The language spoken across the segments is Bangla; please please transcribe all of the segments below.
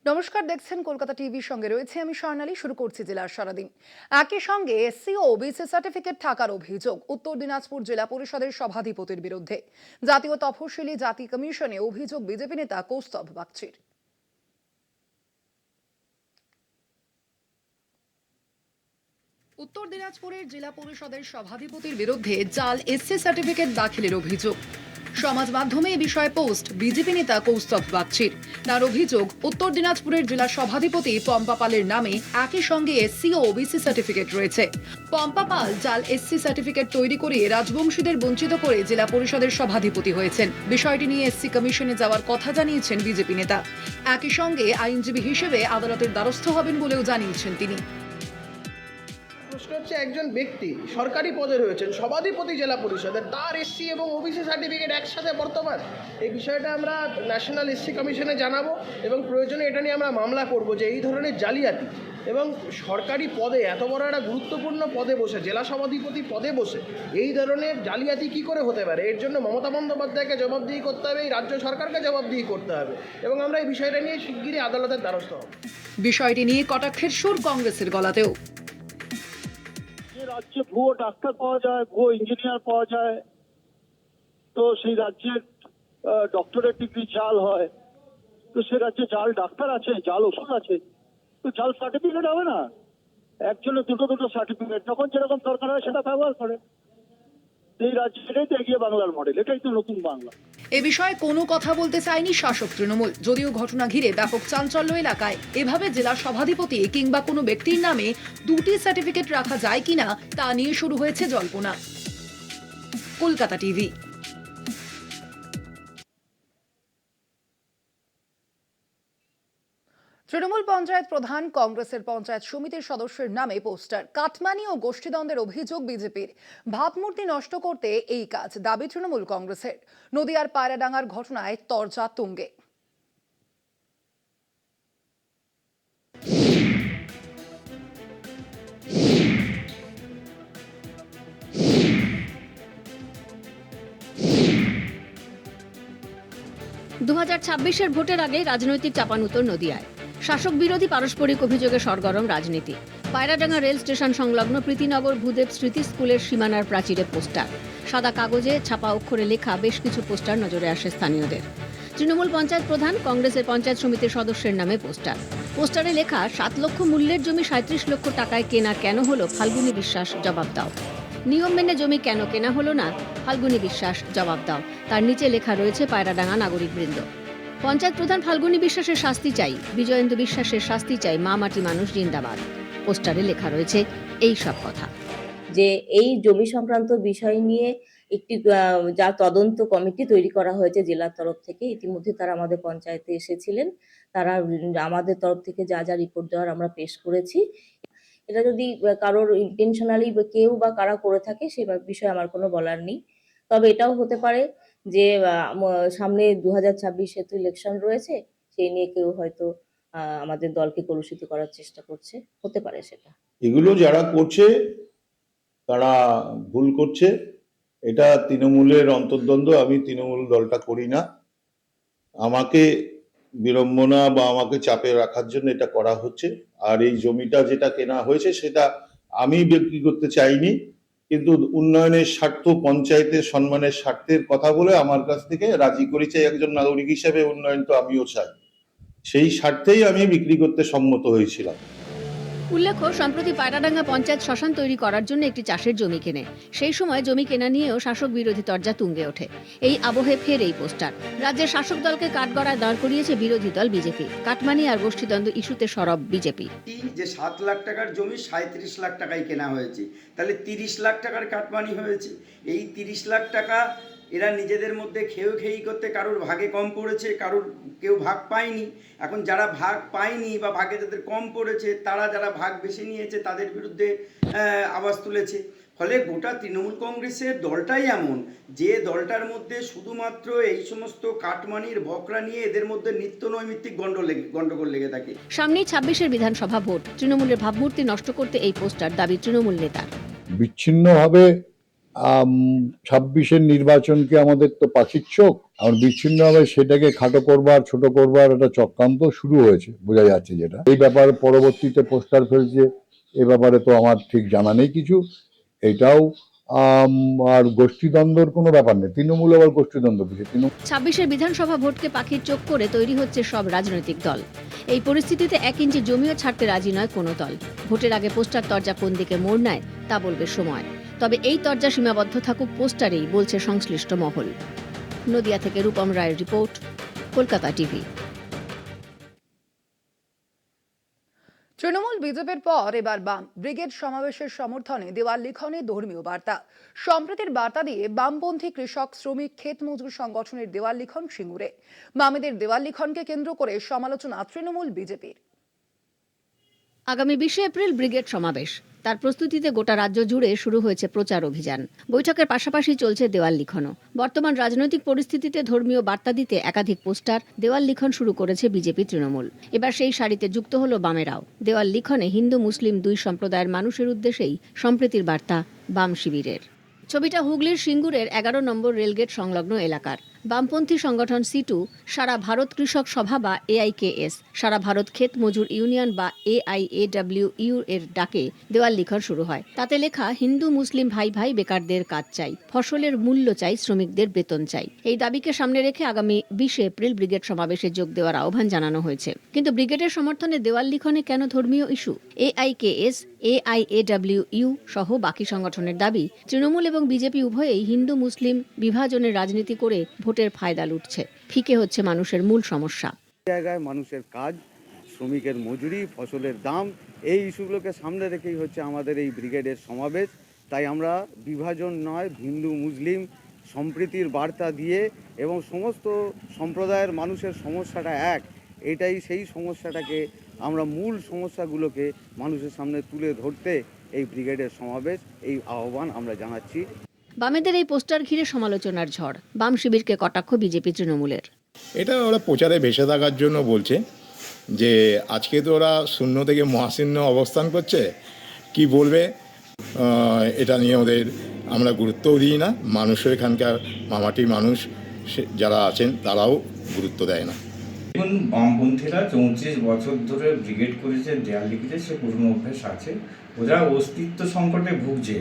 নমস্কার, দেখছেন কলকাতা টিভির সঙ্গে রয়েছে আমি স্বর্ণালী। শুরু করছি জেলার সারাদিন। একই সঙ্গে এসসি ও ওবিসি সার্টিফিকেট থাকার অভিযোগ উত্তর দিনাজপুর জেলা পরিষদের সভাধিপতির বিরুদ্ধে। জাতীয় তফসিলি জাতি কমিশনে অভিযোগ বিজেপি নেতা কৌস্তভ বাগচির। উত্তর দিনাজপুরের জেলা পরিষদের সভাধিপতির বিরুদ্ধে জাল এসসি সার্টিফিকেট দাখিলের অভিযোগ। সমাজ মাধ্যমে এ বিষয়ে পোস্ট বিজেপি নেতা কৌস্তভ বাগচির। তার অভিযোগ, উত্তর দিনাজপুরের জেলা সভাধিপতি পম্পা পালের নামে একই সঙ্গে এসসি ও ওবিসি সার্টিফিকেট রয়েছে। পম্পা পাল জাল এসসি সার্টিফিকেট তৈরি করে রাজবংশীদের বঞ্চিত করে জেলা পরিষদের সভাধিপতি হয়েছেন। বিষয়টি নিয়ে এসসি কমিশনে যাওয়ার কথা জানিয়েছেন বিজেপি নেতা। একই সঙ্গে আইনজীবী হিসেবে আদালতের দ্বারস্থ হবেন বলেও জানিয়েছেন তিনি। প্রশ্ন হচ্ছে, একজন ব্যক্তি সরকারি পদে রয়েছেন, সভাধিপতি জেলা পরিষদের, তার এসসি এবং ওবিসি সার্টিফিকেট একসাথে বর্তমান। এই বিষয়টা আমরা ন্যাশনাল এসসি কমিশনে জানাবো এবং প্রয়োজনে এটা নিয়ে আমরা মামলা করব যে এই ধরনের জালিয়াতি এবং সরকারি পদে, এত বড় একটা গুরুত্বপূর্ণ পদে বসে, জেলা সভাধিপতি পদে বসে এই ধরনের জালিয়াতি কী করে হতে পারে। এর জন্য মমতা বন্দ্যোপাধ্যায়কে জবাবদিহি করতে হবে, এই রাজ্য সরকারকে জবাবদিহি করতে হবে এবং আমরা এই বিষয়টা নিয়ে শিগগিরই আদালতের দ্বারস্থ হব। বিষয়টি নিয়ে কটাক্ষের সুর কংগ্রেসের গলাতেও। রাজ্যে ভুয়ো ডাক্তার পাওয়া যায়, ভুয়ো ইঞ্জিনিয়ার পাওয়া যায়, তো সেই রাজ্যের ডক্টরেট ডিগ্রি জাল হয়, তো সে রাজ্যে জাল ডাক্তার আছে, জাল ওষুধ আছে, তো জাল সার্টিফিকেট হবে না। একজনের দুটো দুটো সার্টিফিকেট, যখন যেরকম দরকার হয় সেটা ব্যবহার করে। এই রাজ্যে এটাই তো এগিয়ে বাংলার মডেল, এটাই তো নতুন বাংলা। এ বিষয়ে কোনো কথা বলতে চায়নি শাসক তৃণমূল। যদিও ঘটনা ঘিরে ব্যাপক চাঞ্চল্য এলাকায়। এভাবে জেলা সভাধিপতি কিংবা কোনো ব্যক্তির নামে দুটি সার্টিফিকেট রাখা যায় কিনা তা নিয়ে শুরু হয়েছে জল্পনা। কলকাতা টিভি। তৃণমূল পঞ্চায়েত প্রধান, কংগ্রেসের পঞ্চায়েত সমিতির সদস্যের নামে পোস্টার, কাটমানি ও গোষ্ঠীদ্বন্দ্বের অভিযোগ বিজেপির। ভাবমূর্তি নষ্ট করতে এই কাজ, দাবি তৃণমূল কংগ্রেসের। নদিয়ার পায়রাডাঙ্গার ঘটনায় তরজা তুঙ্গে। দু ২০২৬-এর ভোটের আগে রাজনৈতিক চাপানুতোর নদিয়ায়। শাসক বিরোধী পারস্পরিক অভিযোগে সরগরম রাজনীতি। পায়রাডাঙ্গা রেল স্টেশন সংলগ্ন প্রীতিনগর ভূদেব স্মৃতি স্কুলের সীমানার প্রাচীরে পোস্টার। সাদা কাগজে ছাপা অক্ষরে লেখা বেশ কিছু পোস্টার নজরে আসে স্থানীয়দের। তৃণমূল পঞ্চায়েত প্রধান, কংগ্রেসের পঞ্চায়েত সমিতির সদস্যের নামে পোস্টার। পোস্টারে লেখা, ৭ লক্ষ মূল্যের জমি ৩৭ লক্ষ টাকায় কেনা কেন হলো, ফাল্গুনী বিশ্বাস জবাব দাও। নিয়ম মেনে জমি কেন কেনা হলো না, ফাল্গুনী বিশ্বাস জবাব দাও। তার নিচে লেখা রয়েছে পায়রাডাঙ্গা নাগরিকবৃন্দ। পঞ্চায়েত প্রধান ফাল্গুনী বিশ্বাসের শাস্তি চাই, বিজয়েন্দু বিশ্বাসের শাস্তি চাই, মা মাটি মানুষ জিন্দাবাদ। পোস্টারে লেখা রয়েছে এই সব কথা। যে এই জমি সংক্রান্ত বিষয় নিয়ে একটি যা তদন্ত কমিটি তৈরি করা হয়েছে জেলার তরফ থেকে, ইতিমধ্যে তারা আমাদের পঞ্চায়েতে এসেছিলেন। তারা আমাদের তরফ থেকে যা যা রিপোর্ট দেওয়ার আমরা পেশ করেছি। এটা যদি কারোর ইন্টেনশনালি কেউ বা কারা করে থাকে সে বিষয়ে আমার কোনো বলার নেই। তবে এটাও হতে পারে যে সামনে ২০২৬-এ তো ইলেকশন রয়েছে, সেই নিয়ে কেউ হয়তো আমাদের দলকে কলুষিত করার চেষ্টা করছে, হতে পারে সেটা। এগুলো যারা করছে তারা ভুল করছে। এটা তৃণমূলের অন্তর্দ্বন্দ্ব। আমি তৃণমূল দলটা করি না। আমাকে বিড়ম্বনা বা আমাকে চাপে রাখার জন্য এটা করা হচ্ছে। আর এই জমিটা যেটা কেনা হয়েছে সেটা আমি বিক্রি করতে চাইনি, কিন্তু উন্নয়নের স্বার্থ, পঞ্চায়েতের সম্মানের স্বার্থের কথা বলে আমার কাছ থেকে রাজি করেছে। একজন নাগরিক হিসেবে উন্নয়ন তো আমিও চাই, সেই স্বার্থেই আমি বিক্রি করতে সম্মত হয়েছিলাম। উল্লেখ্য, সম্প্রতি পায়রাডাঙ্গা পঞ্চায়েত শ্মশান তৈরি করার জন্য একটি চাষের জমি কেনে। সেই সময় জমি কেনা নিয়েও শাসক বিরোধী তরজা তুঙ্গে ওঠে। এই আবহে ফের এই পোস্টার। রাজ্যের শাসক দলকে কাঠগড়ায় দাঁড় করিয়েছে বিরোধী দল বিজেপি। কাটমানি আর গোষ্ঠীদ্বন্দ্ব ইস্যুতে সরব বিজেপি। যে ৭ লাখ টাকার জমি ৩৭ লাখ টাকায় কেনা হয়েছে, তাহলে ৩০ লাখ টাকার কাটমানি হয়েছে। এই ৩০ লাখ টাকা এরা নিজেদের মধ্যে খেয়েই করতে, কারোর ভাগে কম পড়েছে, কেউ ভাগ পায়নি। এখন যারা ভাগ পায়নি বা ভাগে যাদের কম পড়েছে, তারা যারা ভাগ বেশি নিয়েছে তাদের বিরুদ্ধে আওয়াজ তুলেছে। ফলে গোটা তৃণমূল কংগ্রেসের দলটাই এমন, যে দলটার মধ্যে শুধুমাত্র এই সমস্ত কাটমানির বকরা নিয়ে এদের মধ্যে নিত্য নৈমিত্তিক গন্ডগোল লেগে থাকে। সামনেই ২৬-এর বিধানসভা ভোট। তৃণমূলের ভাবমূর্তি নষ্ট করতে এই পোস্টার, দাবি তৃণমূল নেতার। বিচ্ছিন্নভাবে ছাব্বিশের নির্বাচনকে আমাদের তো পাখির চোখ, আমার বিচ্ছিন্নভাবে সেটাকে খাটো করবার, ছোট করবার একটা চক্রান্ত শুরু হয়েছে, বোঝা যাচ্ছে। যেটা এই ব্যাপারে পরবর্তীতে পোস্টার ফেলছে, এ ব্যাপারে তো আমার ঠিক জানা নেই কিছু। এটাও আর গোষ্ঠীদ্বন্দ্বের কোনো ব্যাপার নেই, তৃণমূল আবার গোষ্ঠীদ্বন্দ্ব কিছু। 26-এর বিধানসভা ভোটকে পাখির চোখ করে তৈরি হচ্ছে সব রাজনৈতিক দল। এই পরিস্থিতিতে 1 ইঞ্চি জমিও ছাড়তে রাজি নয় কোনো দল। ভোটের আগে পোস্টার তরজা কোন দিকে মোড় নেয় তা বলবে সময়। তবে এই তরজা সীমাবদ্ধ থাকুক পোস্টারেই, বলছে সংশ্লিষ্ট মহল। নদিয়া থেকে রূপম রায়ের রিপোর্ট, কলকাতা টিভি। তৃণমূল বিজেপির পর এবার বাম ব্রিগেড সমাবেশের সমর্থনে দেওয়াল লিখনে ধর্মীয় বার্তা। সম্প্রীতির বার্তা দিয়ে বামপন্থী কৃষক, শ্রমিক, ক্ষেত মজুর সংগঠনের দেওয়াল লিখন সিঙ্গুরে। বামেদের দেওয়াল লিখনকে কেন্দ্র করে সমালোচনা তৃণমূল বিজেপির। আগামী 20 এপ্রিল ব্রিগেড সমাবেশ। তার প্রস্তুতিতে গোটা রাজ্য জুড়ে শুরু হয়েছে প্রচার অভিযান। বৈঠকের পাশাপাশি চলছে দেওয়াল লিখনও। বর্তমান রাজনৈতিক পরিস্থিতিতে ধর্মীয় বার্তা দিতে একাধিক পোস্টার, দেওয়াল লিখন শুরু করেছে বিজেপি, তৃণমূল। এবার সেই সারিতে যুক্ত হলো বামেরাও। দেওয়াল লিখনে হিন্দু মুসলিম দুই সম্প্রদায়ের মানুষের উদ্দেশ্যেই সম্প্রীতির বার্তা বাম শিবিরের। ছবিটা হুগলির সিঙ্গুরের 11 নম্বর রেলগেট সংলগ্ন এলাকার। বামপন্থী সংগঠন C2, সারা ভারত কৃষক সভা বা AIKS, সারা ভারত ক্ষেত মজুর ইউনিয়ন বা AIAWU এর ডাকে দেওয়াল লিখন শুরু হয়। তাতে লেখা, হিন্দু মুসলিম ভাই ভাই বেকারদের কাজ চাই, ফসলের মূল্য চাই, শ্রমিকদের বেতন চাই। এই দাবিকে সামনে রেখে আগামী 20 এপ্রিল ব্রিগেড সমাবেশে যোগ দেওয়ার আহ্বান জানানো হয়েছে। কিন্তু ব্রিগেডের সমর্থনে দেওয়াল লিখনে কেন ধর্মীয় ইস্যু? AIKS, AIAWU সহ বাকি সংগঠনের দাবি, তৃণমূল এবং বিজেপি উভয়েই হিন্দু মুসলিম বিভাজনের রাজনীতি করে ভোটের ফায়দা লুটছে। ফিকে হচ্ছে মানুষের মূল সমস্যা। জায়গায় মানুষের কাজ, শ্রমিকের মজুরি, ফসলের দাম, এই ইস্যুগুলোকে সামনে রেখেই হচ্ছে আমাদের এই ব্রিগেডের সমাবেশ। তাই আমরা বিভাজন নয়, হিন্দু মুসলিম সম্প্রীতির বার্তা দিয়ে এবং সমস্ত সম্প্রদায়ের মানুষের সমস্যাটা এক, এটাই সেই সমস্যাটাকে আমরা মূল সমস্যাগুলোকে মানুষের সামনে তুলে ধরতে এই ব্রিগেডের সমাবেশ, এই আহ্বান আমরা জানাচ্ছি। বামেদের এই পোস্টার ঘিরে সমালোচনার ঝড়। বাম শিবিরকে কটাক্ষ বিজেপি, তৃণমূলের। এটা ওরা প্রচারে ভেসে থাকার জন্য বলছে যে আজকে তো ওরা শূন্য থেকে মহাশূন্য অবস্থান করছে, কি বলবে এটা নিয়ে ওদের আমরা গুরুত্বও দিই না। মানুষও এখানকার মামাটির মানুষ যারা আছেন তারাও গুরুত্ব দেয় না। দেখুন, বামপন্থীরা 34 বছর ধরে ব্রিগেড করেছে, দেয়াল লিখেছে, সে পুরনো অভ্যেস আছে। ওরা অস্তিত্ব সংকটে ভুগছে।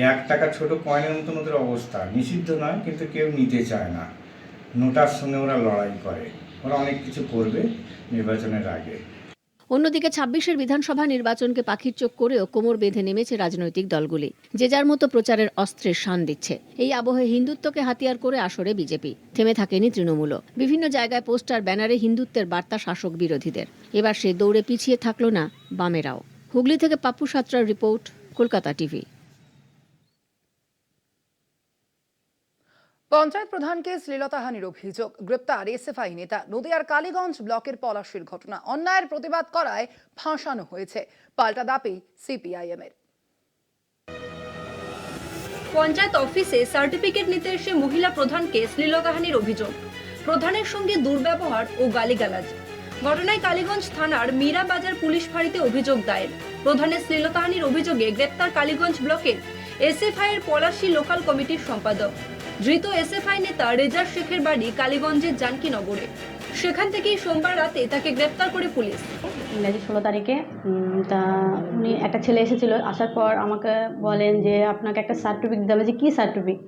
1 টাকা ছোট কয়েনের মতন ওদের অবস্থা। নিষিদ্ধ নয়, কিন্তু কেউ নিতে চায় না। নোটার সঙ্গে ওরা লড়াই করে। ওরা অনেক কিছু করবে নির্বাচনের আগে। অন্যদিকে 26-এর বিধানসভা নির্বাচনকে পাখির চোখ করেও কোমর বেঁধে নেমেছে রাজনৈতিক দলগুলি। যে যার মতো প্রচারের অস্ত্রের শান দিচ্ছে। এই আবহে হিন্দুত্বকে হাতিয়ার করে আসরে বিজেপি। থেমে থাকেনি তৃণমূলও। বিভিন্ন জায়গায় পোস্টার, ব্যানারে হিন্দুত্বের বার্তা শাসক বিরোধীদের। এবার সে দৌড়ে পিছিয়ে থাকলো না বামেরাও। হুগলি থেকে পাপ্পু সাত্রার রিপোর্ট, কলকাতা টিভি। পঞ্চায়েত প্রধানকে শ্লীলতাহানির অভিযোগ, গ্রেপ্তার এসএফআই নেতা। নদিয়ার কালীগঞ্জ ব্লকের পলাশীর ঘটনা। অন্যায়ের প্রতিবাদ করায় ফাঁসানো হয়েছে। পাল্টা দাবি CPIM এর। পঞ্চায়েত অফিসে সার্টিফিকেট নিতে এসে মহিলা প্রধানকে শ্লীলতাহানির অভিযোগ, প্রধানের সঙ্গে দুর্ব্যবহার ও গালিগালাজ। ঘটনায় কালীগঞ্জ থানার মীরা বাজার পুলিশ ফাঁড়িতে অভিযোগ দায়ের। প্রধানের শ্লীলতাহানির অভিযোগে গ্রেপ্তার কালীগঞ্জ ব্লকের এসএফআই এর পলাশী লোকাল কমিটির সম্পাদক। ধৃত এসএফআই নেতা রেজা শেখের বাড়ি কালীগঞ্জের জানকীনগরে। সেখান থেকেই সোমবার রাতে তাকে গ্রেপ্তার করে পুলিশ। ইংরাজি 16 তারিখে তা উনি একটা ছেলে এসেছিল, আসার পর আমাকে বলেন যে আপনাকে একটা সার্টিফিকেট দিতে হবে। যে কী সার্টিফিকেট?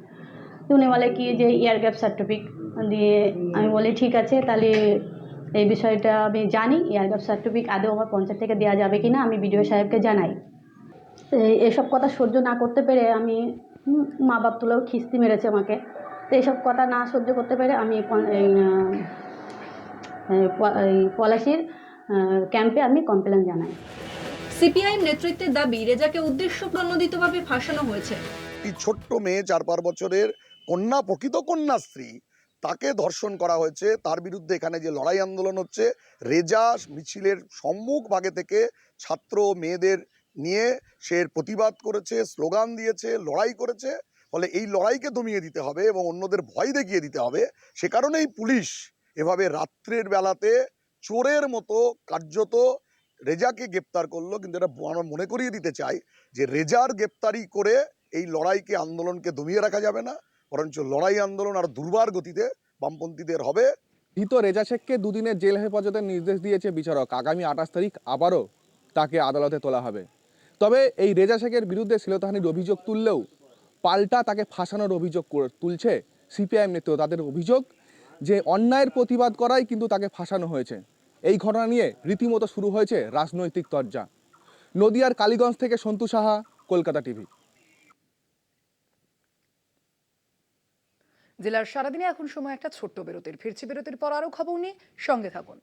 উনি বলে কি যে ইয়ার গ্যাপ সার্টিফিকেট দিয়ে। আমি বলি ঠিক আছে, তাহলে এই বিষয়টা আমি জানি, ইয়ার গ্যাপ সার্টিফিকেট আদৌ আমার পঞ্চায়েত থেকে দেওয়া যাবে কি না আমি বিডিও সাহেবকে জানাই। এসব কথা সহ্য না করতে পেরে আমি, মা বাপ তুলেও খিস্তি মেরেছে আমাকে, তো এইসব কথা না সহ্য করতে পেরে আমি পলাশীর ক্যাম্পে আমি কমপ্লেন জানাই। সিপিআইএম নেতৃত্বের দাবি, রেজাকে উদ্দেশ্য প্রণোদিতভাবে ফাঁসানো হয়েছে। এই ছোট্ট মেয়ে 4-5 বছরের কন্যা, প্রকৃত কন্যাশ্রী, তাকে ধর্ষণ করা হয়েছে। তার বিরুদ্ধে এখানে যে লড়াই আন্দোলন হচ্ছে, রেজা মিছিলের সম্মুখ ভাগে থেকে ছাত্র মেয়েদের নিয়ে সে প্রতিবাদ করেছে, স্লোগান দিয়েছে, লড়াই করেছে। ফলে এই লড়াইকে দমিয়ে দিতে হবে এবং অন্যদের ভয় দেখিয়ে দিতে হবে। সে কারণেই পুলিশ এভাবে রাত্রের বেলাতে চোরের মতো কার্যত রেজাকে গ্রেপ্তার করলো। কিন্তু এটা আমরা মনে করিয়ে দিতে চাই যে রেজার গ্রেপ্তারি করে এই লড়াইকে আন্দোলনকে দমিয়ে রাখা যাবে না, বরঞ্চ লড়াই আন্দোলন আর দুর্বার গতিতে বামপন্থীদের হবে। ধৃত রেজা শেখকে দুদিনের জেল হেফাজতের নির্দেশ দিয়েছে বিচারক। আগামী 28 তারিখ আবারও তাকে আদালতে তোলা হবে। তবে এই রেজা শেখের বিরুদ্ধে শ্লীলতাহানির অভিযোগ তুললেও পাল্টা তাকে ফাঁসানোর অভিযোগ তুলছে সিপিআইএম নেতৃত্ব। তাদের অভিযোগ যে অন্যায়ের প্রতিবাদ করাই কিন্তু তাকে ফাঁসানো হয়েছে। এই ঘটনা নিয়ে রীতিমতো শুরু হয়েছে রাজনৈতিক তরজা। নদিয়ার কালীগঞ্জ থেকে সন্তু সাহা, কলকাতা টিভি। জেলার সারাদিনে এখন সময় একটা ছোট্ট বিরতির। ফিরছি বিরতির পর আরো খবর নিয়ে, সঙ্গে থাকুন।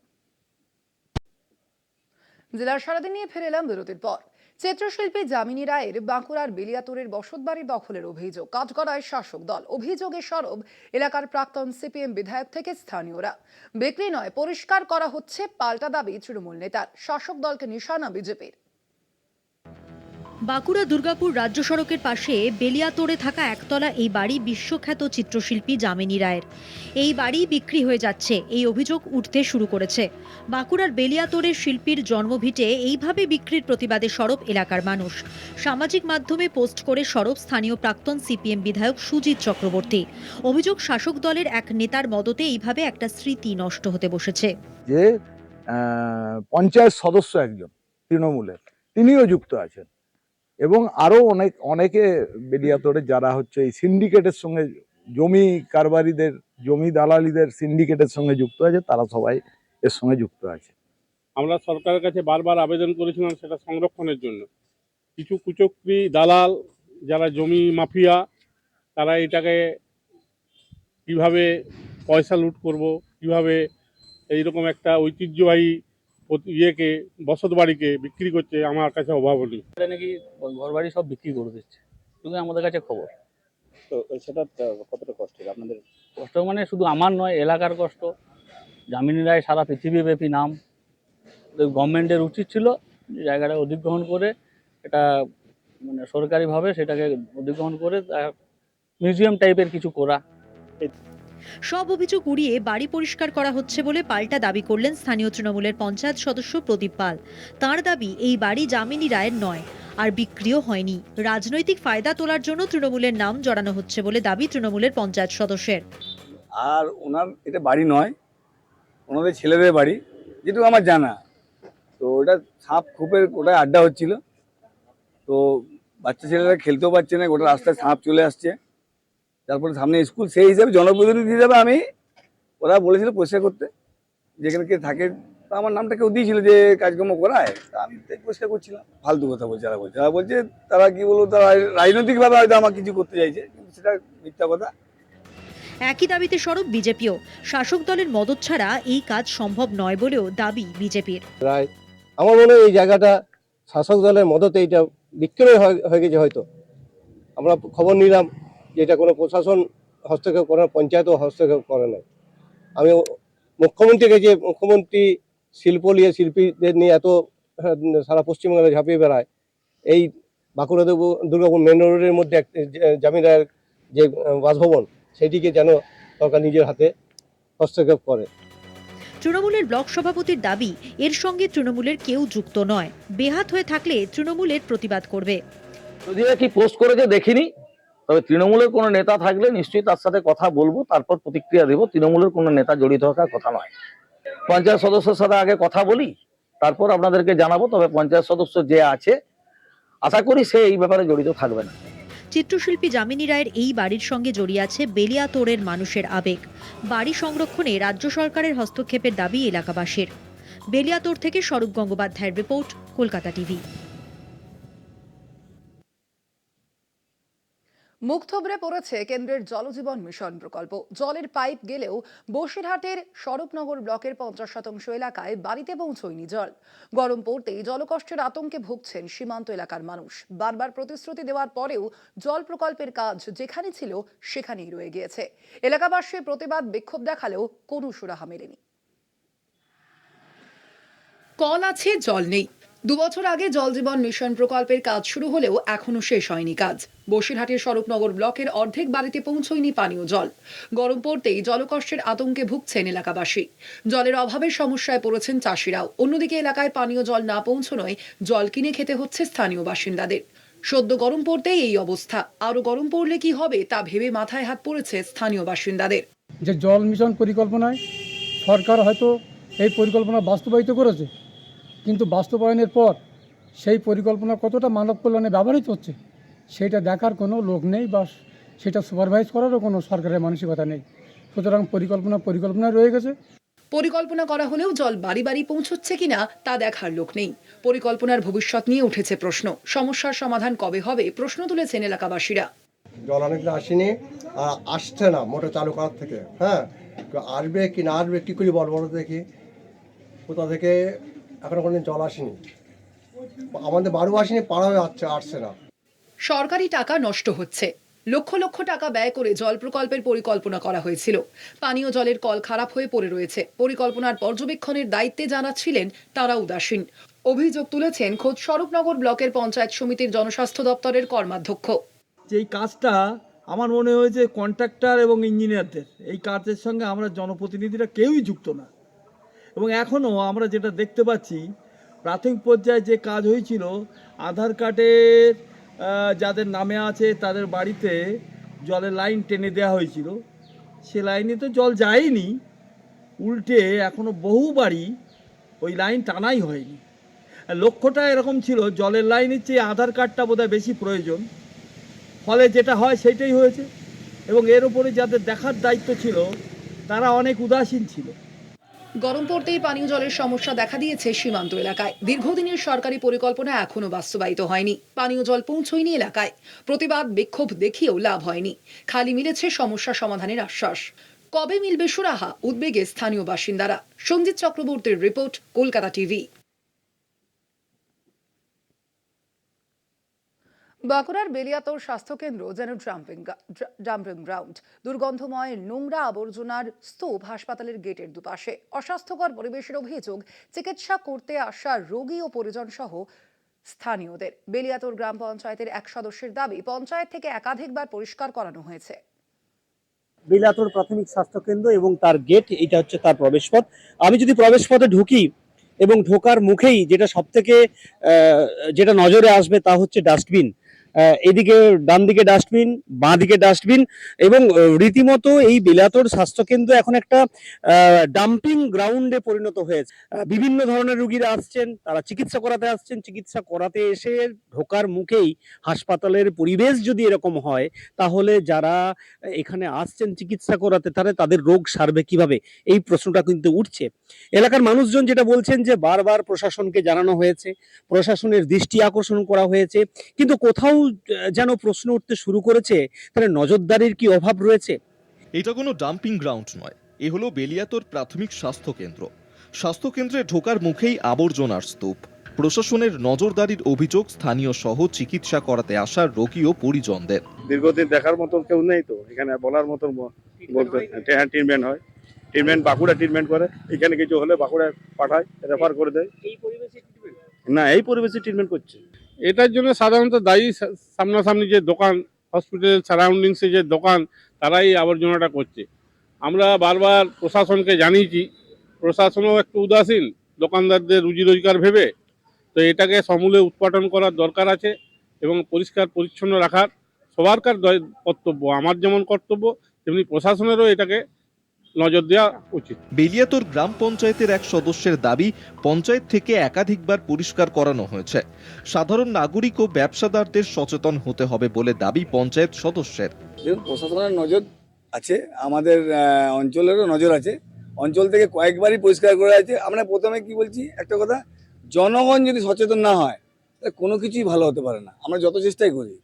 জেলার সারাদিন নিয়ে ফিরে এলাম বিরতির পর। চিত্রশিল্পী যামিনী রায়ের বাঁকুড়ার বেলিয়াতোড়ের বসতবাড়ি দখলের অভিযোগ কাঠগড়ায় শাসক দল। অভিযোগে সরব এলাকার প্রাক্তন সিপিএম বিধায়ক থেকে স্থানীয়রা। বিক্রি নয়, পরিষ্কার করা হচ্ছে, পাল্টা দাবি তৃণমূল নেতার। শাসক দলকে নিশানা বিজেপির। বাঁকুড়া দুর্গাপুর রাজ্য সড়কের পাশে বেলিয়াতোড়ে থাকা একতলা এই বাড়ি বিশ্বখ্যাত চিত্রশিল্পী যামিনী রায়ের। এই বাড়ি বিক্রি হয়ে যাচ্ছে, এই অভিযোগ উঠতে শুরু করেছে। বাঁকুড়ার বেলিয়াতোড়ের শিল্পীর জন্মভিটে এইভাবে বিক্রির প্রতিবাদে সরব এলাকার মানুষ। সামাজিক মাধ্যমে পোস্ট করে সরব স্থানীয় প্রাক্তন সিপিএম বিধায়ক সুজিত চক্রবর্তী। অভিযোগ শাসক দলের এক নেতার মদতে এইভাবে একটা স্মৃতি নষ্ট হতে বসেছে। যে পঞ্চায়েত সদস্য একজন তৃণমূলের, তিনিও যুক্ত আছেন এবং আরো অনেকে বেলিয়াতোড়ে যারা হচ্ছে এই সিন্ডিকেটের সঙ্গে, জমি কারবারিদের, জমি দালালিদের সিন্ডিকেটের সঙ্গে যুক্ত আছে, তারা সবাই এর সঙ্গে যুক্ত আছে। আমরা সরকারের কাছে বারবার আবেদন করেছিলাম সেটা সংরক্ষণের জন্য। কিছু কুচক্রী দালাল যারা জমি মাফিয়া, তারা এটাকে কিভাবে পয়সা লুট করব, কিভাবে এইরকম একটা ঐতিহ্যবাহী ইয়েকে, বসত বাড়িকে বিক্রি করছে, আমার কাছে অভাবনীয়। নাকি ঘর বাড়ি সব বিক্রি করে দিচ্ছে, শুধু আমাদের কাছে খবর। তো সেটা কতটা কষ্টের আপনাদের? কষ্ট মানে শুধু আমার নয়, এলাকার কষ্ট। যামিনী রায় সারা পৃথিবীব্যাপী নাম। গভর্নমেন্টের উচিত ছিল যে জায়গাটা অধিগ্রহণ করে, এটা মানে সরকারিভাবে সেটাকে অধিগ্রহণ করে মিউজিয়াম টাইপের কিছু করা। সব অভিযোগ উড়িয়ে বাড়ি পরিষ্কার করা হচ্ছে বলে পাল্টা দাবি করলেন স্থানীয় তৃণমূলের পঞ্চায়েত সদস্য প্রদীপ পাল। তাঁর দাবি এই বাড়ি যামিনী রায়ের নয়, আর বিক্রিও হয়নি। রাজনৈতিক ফায়দা তোলার জন্য তৃণমূলের নাম জড়ানো হচ্ছে বলে দাবি তৃণমূলের পঞ্চায়েত সদস্যের। আর ওনার এটা বাড়ি নয়, ওনাদের ছেলেদের বাড়ি, যেটুকু আমার জানা। তো ওটা সাপ খোপের ওটা আড্ডা হচ্ছিল, তো বাচ্চা ছেলেরা খেলতেও পারছে না, ওটা রাস্তায় সাপ চলে আসছে। তারপরে সামনে স্কুল, সেই হিসাবে জনপ্রতিনিধি হিসাবে আমি, ওরা বলেছিল পরিষ্কার করতে, যেখানে কে থাকে, তা আমার নামটা কেউ দিয়েছিল যে কাজকর্ম করায়, তা আমি পরিষ্কার করছিলাম। ফালতু কথা বলছে যারা বলছে, তারা কি বলবো, তারা রাজনৈতিকভাবে হয়তো আমার কিছু করতে চাইছে, কিন্তু সেটা মিথ্যা কথা। একই দাবিতে সরব বিজেপিও। শাসক দলের মদত ছাড়া এই কাজ সম্ভব নয় বলেও দাবি বিজেপির। রায়, আমার মনে হয় এই জায়গাটা শাসক দলের মদতে এটা বিক্রয় হয়ে গেছে। হয়তো আমরা খবর নিলাম যে এটা কোনো প্রশাসন হস্তক্ষেপ করে না, পঞ্চায়েতও হস্তক্ষেপ করে না। আমি মুখ্যমন্ত্রী গেছি, মুখ্যমন্ত্রী শিল্পীদের নিয়ে এত সারা পশ্চিমবঙ্গে ঝাঁপিয়ে বেড়ায়। এই বাঁকুড়া দুর্গাপুর মেন রোডের মধ্যে যামিনী রায়ের যে বাসভবন, সেটিকে যেন সরকার নিজের হাতে হস্তক্ষেপ করে। তৃণমূলের ব্লক সভাপতির দাবি, এর সঙ্গে তৃণমূলের কেউ যুক্ত নয়। বেহাত হয়ে থাকলে তৃণমূলের প্রতিবাদ করবে। নদীয়া কি পোস্ট করেছে দেখিনি, তবে তৃণমূলের কোনো নেতা থাকলে নিশ্চয়ই তার সাথে কথা বলবো, তারপর প্রতিক্রিয়া দেবো। তৃণমূলের কোনো নেতা জড়িত থাকার কথা নয়। পঞ্চায়েত সদস্যের সাথে আগে কথা বলি, তারপর আপনাদেরকে জানাবো। তবে পঞ্চায়েত সদস্য যে আছে, আশা করি সে এই ব্যাপারে জড়িত থাকবে না। চিত্রশিল্পী যামিনী রায়ের এই বাড়ির সঙ্গে জড়িয়ে আছে বেলিয়াতোড়ের মানুষের আবেগ। বাড়ি সংরক্ষণে রাজ্য সরকারের হস্তক্ষেপের দাবি এলাকাবাসীর। বেলিয়াতোড় থেকে স্বরূপ গঙ্গোপাধ্যায়ের রিপোর্ট, কলকাতা টিভি। মুখ থুবড়ে পড়েছে কেন্দ্রের জলজীবন মিশন প্রকল্প। জলের পাইপ গেলেও বসিরহাটের স্বরূপনগর ব্লকের 50% এলাকায় বাড়িতে পৌঁছয়নি জল। গরম পড়তেই জলকষ্টের আতঙ্কে ভুগছেন সীমান্ত এলাকার মানুষ। বারবার প্রতিশ্রুতি দেওয়ার পরেও জল প্রকল্পের কাজ যেখানে ছিল সেখানেই রয়ে গিয়েছে। এলাকাবাসীর প্রতিবাদ বিক্ষোভ দেখালেও কোনো সুরাহা মেলেনি। কল আছে, জল নেই। 2 বছর আগে জল জীবন মিশন প্রকল্পের কাজ শুরু হলেও এখনো শেষ হয়নি কাজ। বসিরহাটের স্বরূপনগর ব্লকের অর্ধেক বাড়িতে পৌঁছয়নি পানীয় জল। গরম পড়তেই জলকষ্টের আতঙ্কে ভুগছেন এলাকাবাসী। জলের অভাবে সমস্যায় পড়েছেন চাষিরাও। অন্যদিকে এলাকায় পানীয় জল না পৌঁছানোয় জল কিনে খেতে হচ্ছে স্থানীয় বাসিন্দাদের। সদ্য গরম পড়তেই এই অবস্থা, আরো গরম পড়লে কি হবে তা ভেবে মাথায় হাত পড়েছে স্থানীয় বাসিন্দাদের। যে জল মিশন পরিকল্পনায় সরকার হয়তো এই পরিকল্পনা বাস্তবায়িত করেছে, কিন্তু বাস্তবায়নের পর সেই পরিকল্পনা কতটা মানব কল্যাণে ব্যবহৃত হচ্ছে সেটা দেখার কোনো লোক নেই, বা সেটা সুপারভাইজ করারও কোনো সরকারের মানসিকতা নেই। সুতরাং পরিকল্পনা রয়ে গেছে। পরিকল্পনা করা হলেও জল বাড়ি বাড়ি পৌঁছচ্ছে কিনা তা দেখার লোক নেই। পরিকল্পনার ভবিষ্যৎ নিয়ে উঠেছে প্রশ্ন। সমস্যার সমাধান কবে হবে প্রশ্ন তুলেছেন এলাকাবাসীরা। জল অনেকদিন আসেনি, আসছে না মোটর চালু করার থেকে। হ্যাঁ, আসবে কি না আসবে কী করে বড় দেখি, কোথা থেকে এখনো কোনোদিন জল আসেনি। আমাদের বাড়িও আসেনি, পাড়াও আসছে না। সরকারি টাকা নষ্ট হচ্ছে। লক্ষ লক্ষ টাকা ব্যয় করে জল প্রকল্পের পরিকল্পনা করা হয়েছিল। পানীয় জলের কল খারাপ হয়ে পড়ে রয়েছে। পরিকল্পনার পর্যবেক্ষণের দায়িত্বে যারা ছিলেন তারা উদাসীন। অভিযোগ তুলেছেন খোদ স্বরূপনগর ব্লকের পঞ্চায়েত সমিতির জনস্বাস্থ্য দপ্তরের কর্মাধ্যক্ষ। এই কাজটা আমার মনে হয়েছে কন্ট্রাক্টর এবং ইঞ্জিনিয়ারদের, এই কাজের সঙ্গে আমরা জনপ্রতিনিধিরা কেউই যুক্ত না। এবং এখনও আমরা যেটা দেখতে পাচ্ছি, প্রাথমিক পর্যায়ে যে কাজ হয়েছিল, আধার কার্ডের যাদের নামে আছে তাদের বাড়িতে জলের লাইন টেনে দেওয়া হয়েছিল, সে লাইনে তো জল যায়নি, উল্টে এখনও বহু বাড়ি ওই লাইন টানাই হয়নি। লক্ষ্যটা এরকম ছিল, জলের লাইনের চেয়ে আধার কার্ডটা বোধহয় বেশি প্রয়োজন, ফলে যেটা হয় সেইটাই হয়েছে। এবং এর উপরে যাদের দেখার দায়িত্ব ছিল তারা অনেক উদাসীন ছিল। গরম পড়তেই পানীয় জলের সমস্যা দেখা দিয়েছে সীমান্ত এলাকায়। দীর্ঘদিনের সরকারি পরিকল্পনা এখনো বাস্তবায়িত হয়নি। পানীয় জল পৌঁছয়নি এলাকায়। প্রতিবাদ বিক্ষোভ দেখিয়েও লাভ হয়নি। খালি মিলেছে সমস্যা সমাধানের আশ্বাস। কবে মিলবে সুরাহা, উদ্বেগে স্থানীয় বাসিন্দারা। সঞ্জিত চক্রবর্তীর রিপোর্ট, কলকাতা টিভি। বাঁকুড়ার বেলিয়াতোর স্বাস্থ্যকেন্দ্র যেন ডাম্পিং গ্রাউন্ড। দুর্গন্ধময় নোংরা আবর্জনার স্তূপ হাসপাতালের গেটের দুপাশে। অস্বাস্থ্যকর পরিবেশের অভিযোগ চিকিৎসা করতে আসা রোগী ও পরিজন সহ স্থানীয়দের। বেলিয়াতোর গ্রাম পঞ্চায়েতের এক সদস্যের দাবি, পঞ্চায়েত থেকে একাধিকবার পরিষ্কার করানো হয়েছে। বেলিয়াতোর প্রাথমিক স্বাস্থ্যকেন্দ্র এবং তার গেট, এটা হচ্ছে তার প্রবেশপথ। আমি যদি প্রবেশপথে ঢুকি এবং ঢোকার মুখেই যেটা সবথেকে যেটা নজরে আসবে তা হচ্ছে ডাস্টবিন। এদিকে ডান দিকে ডাস্টবিন, বাঁ দিকে ডাস্টবিন, এবং রীতিমতো এই বেলিয়াতোর স্বাস্থ্যকেন্দ্র এখন একটা ডাম্পিং গ্রাউন্ডে পরিণত হয়েছে। বিভিন্ন ধরনের রুগীরা আসছেন, তারা চিকিৎসা করাতে আসছেন। চিকিৎসা করাতে এসে ঢোকার মুখেই হাসপাতালের পরিবেশ যদি এরকম হয়, তাহলে যারা এখানে আসছেন চিকিৎসা করাতে তাদের রোগ সারবে কিভাবে, এই প্রশ্নটা কিন্তু উঠছে। এলাকার মানুষজন যেটা বলছেন যে বারবার প্রশাসনকে জানানো হয়েছে, প্রশাসনের দৃষ্টি আকর্ষণ করা হয়েছে, কিন্তু কোথাও যেন প্রশ্ন উঠতে শুরু করেছে, তাহলে নজরদারির কি অভাব রয়েছে? এটা কোনো ডাম্পিং গ্রাউন্ড নয়, এ হলো বেলিয়াতোর প্রাথমিক স্বাস্থ্যকেন্দ্র। স্বাস্থ্যকেন্দ্রে ঢোকার মুখেই আবর্জনার স্তূপ। প্রশাসনের নজরদারির অভিযোগ স্থানীয় সহ চিকিৎসা করাতে আসা রোগী ও পরিজনদের। দীর্ঘদিন দেখার মতন কেউ নেই তো এখানে, বলার মতন বলতে ট্রিটমেন্ট হয়, ট্রিটমেন্ট বাঁকুড়া ট্রিটমেন্ট করে, এখানে কিছু হলে বাঁকুড়ায় পাঠায়, রেফার করে দেয়। না, এই পরিবেশে ট্রিটমেন্ট করছে। এটার জন্য সাধারণত দায়ী সামনাসামনি যে দোকান, হসপিটালের সারাউন্ডিংসে যে দোকান, তারাই আবর্জনাটা করছে। আমরা বারবার প্রশাসনকে জানিয়েছি, প্রশাসনও একটু উদাসীন দোকানদারদের রুজি রোজগার ভেবে। তো এটাকে সমূলে উৎপাদন করার দরকার আছে এবং পরিষ্কার পরিচ্ছন্ন রাখার সবারকার কর্তব্য। আমার যেমন কর্তব্য, তেমনি প্রশাসনেরও এটাকে নজর দেওয়া উচিত। বেলিয়াতোর গ্রাম পঞ্চায়েতের এক সদস্যের দাবি, পঞ্চায়েত থেকে একাধিকবার পরিষ্কার করানো হয়েছে। সাধারণ নাগরিক ও ব্যবসাদারদের সচেতন হতে হবে বলে দাবি পঞ্চায়েত সদস্যের। দেখুন, প্রশাসনের নজর আছে, আমাদের অঞ্চলেরও নজর আছে। অঞ্চল থেকে কয়েকবারই পরিষ্কার করা আছে। আমরা প্রথমে কি বলছি, একটা কথা, জনগণ যদি সচেতন না হয় তাহলে কোনো কিছুই ভালো হতে পারে না। আমরা যত চেষ্টাই করি,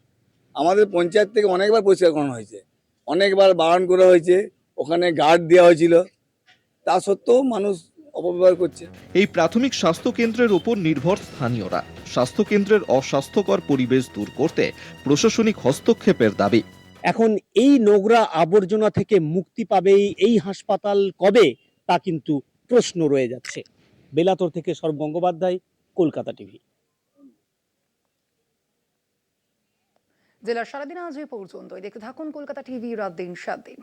আমাদের পঞ্চায়েত থেকে অনেকবার পরিষ্কার করানো হয়েছে, অনেকবার বারণ করা হয়েছে, ওখানে গার্ড দেওয়া হয়েছিল, তা সত্ত্বেও মানুষ অপব্যবহার করছে। এই প্রাথমিক স্বাস্থ্য কেন্দ্রের উপর নির্ভর স্থানীয়রা। স্বাস্থ্য কেন্দ্রের অস্বাস্থ্যকর পরিবেশ দূর করতে প্রশাসনিক হস্তক্ষেপের দাবি। এখন এই নোংরা আবর্জনা থেকে মুক্তি পাবে এই হাসপাতাল কবে, তা কিন্তু প্রশ্ন রয়ে যাচ্ছে। বেলাতোর থেকে সৌরভ গঙ্গোপাধ্যায়, কলকাতা টিভি। জেলার সারাদিন আজ এ পর্যন্ত। দেখতে থাকুন কলকাতা টিভি, রাত দিন 7 দিন।